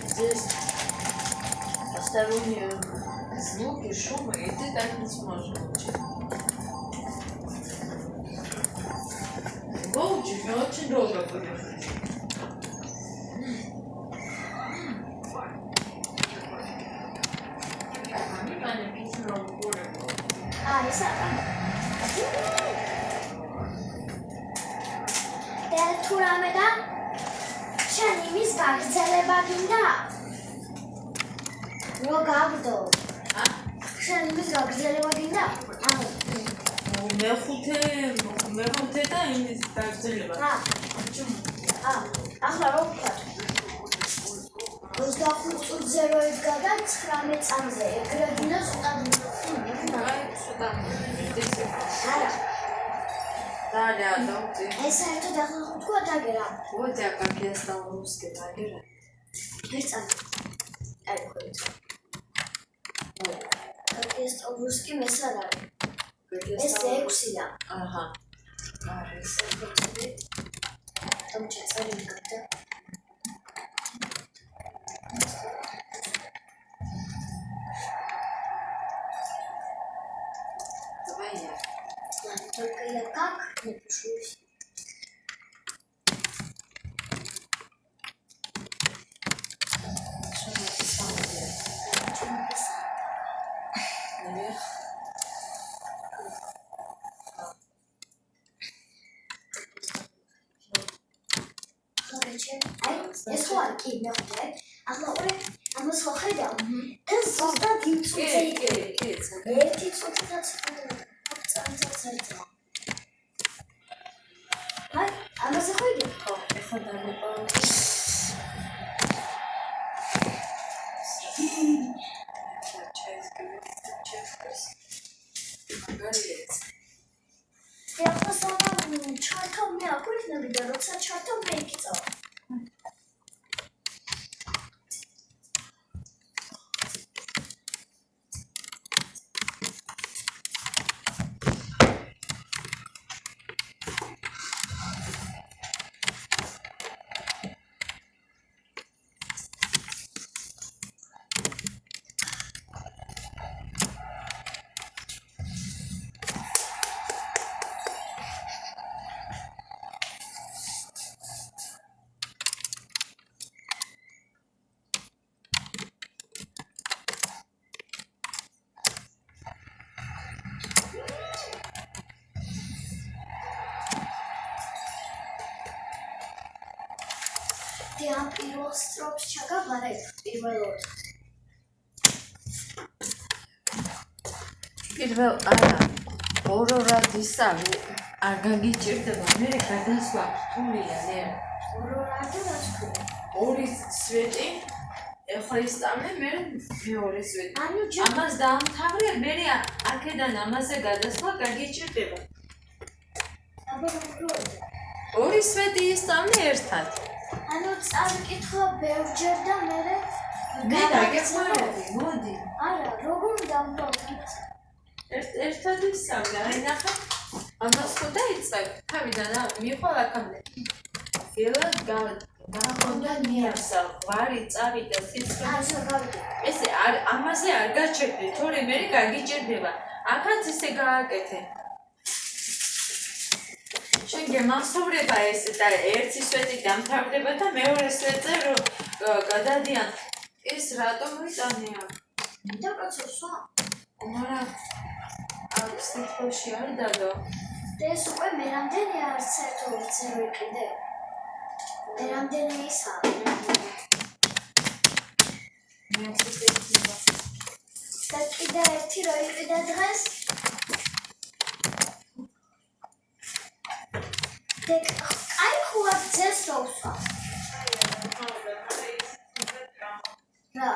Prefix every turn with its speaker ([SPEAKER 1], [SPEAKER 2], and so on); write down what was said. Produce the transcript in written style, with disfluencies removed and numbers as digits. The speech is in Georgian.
[SPEAKER 1] Здесь посторонние звуки, шумы, и ты так не сможешь научить. Его учить, но очень долго будешь учить.
[SPEAKER 2] თუ რამე და შენ იმის გაგრძელება გინდა? რო გავდო. შენ იმის გაგრძელება გინდა?
[SPEAKER 1] მეხუთე და იმის გაგრძელება.
[SPEAKER 2] ახლა რო ვქოთ? 25 წუთზე რო იდგა და 19 წამზე ეგრე გინდა ცოტა
[SPEAKER 1] ცოტა
[SPEAKER 2] არა
[SPEAKER 1] Далее, давайте.
[SPEAKER 2] ეს საერთოდ ახლა ვთქვა დაგერა.
[SPEAKER 1] Вот я как я стал русский, дагера.
[SPEAKER 2] ეს აი ხოით. Как я стал русским, ეს არ არის. ეს 6-ია.
[SPEAKER 1] Ага. არის.
[SPEAKER 2] Там ჩასწავლი გქონდა.
[SPEAKER 1] Давай я.
[SPEAKER 2] Только я как напишусь.
[SPEAKER 1] Что написал я?
[SPEAKER 2] Что написал?
[SPEAKER 1] Наверх.
[SPEAKER 2] Короче, я схватки мёртвые. Ага, ура, а мы слухали. Ты создал динцуцей. Эти цуцецы. Hai, ama заходи.
[SPEAKER 1] Ეხლა დავიყავ.
[SPEAKER 2] Я просто чартом не аккуратно видела, роца чартом мейкицо. Ты am პირველ სტროფს ჩაგაბარე პირველად.
[SPEAKER 1] პირველ არა. ორ-ორად ისავი არ გაგიჭირდება. მე გადასვლა რთულია, ნე.
[SPEAKER 2] ორ-ორად რაც ქვია.
[SPEAKER 1] ორი სვეტი ეხლა ისწავლე, მე მეორე სვეტი.
[SPEAKER 2] ანუ
[SPEAKER 1] ამას დაამთავრე, მე აქედან ამაზე გადასვლა გაგიჭირდება.
[SPEAKER 2] აბა როგორია?
[SPEAKER 1] ორი სვეტი ისწავლე ერთად.
[SPEAKER 2] ანუ წავიკითხო ბევრჯერ და
[SPEAKER 1] მე დაგეხმარები, მოდი.
[SPEAKER 2] არა, როგორ დავბრალთ?
[SPEAKER 1] ერთად ისწავლე, აი ნახე. ამას ხო დაიწყებ, თავიდან მიყვალ აქამდე. ფილად გახონდა მიასა, ვარი წავიდა სიცხე.
[SPEAKER 2] ასე გავიგე.
[SPEAKER 1] ესე ამაზე არ გაჩერდე, თორე მე გაგიჭირდება. აქაც ისე გააკეთე. შენ გემახსოვრება ეს და ერთი სვეტი დამთავრდება და მეორე სვეტზე რო გადადიან. ეს რატომ ვიტანია?
[SPEAKER 2] და კაცოსო.
[SPEAKER 1] მაგრამ აქვს თითქოსი არის დადო.
[SPEAKER 2] და ეს უკვე მე რამდენი არც ერთზე რო იყიდე. მე რამდენი ისა?
[SPEAKER 1] მე ახსენებდა.
[SPEAKER 2] და კიდე ერთი რო იყიდე დღეს. აი ხუა ძეს როუსა. რა?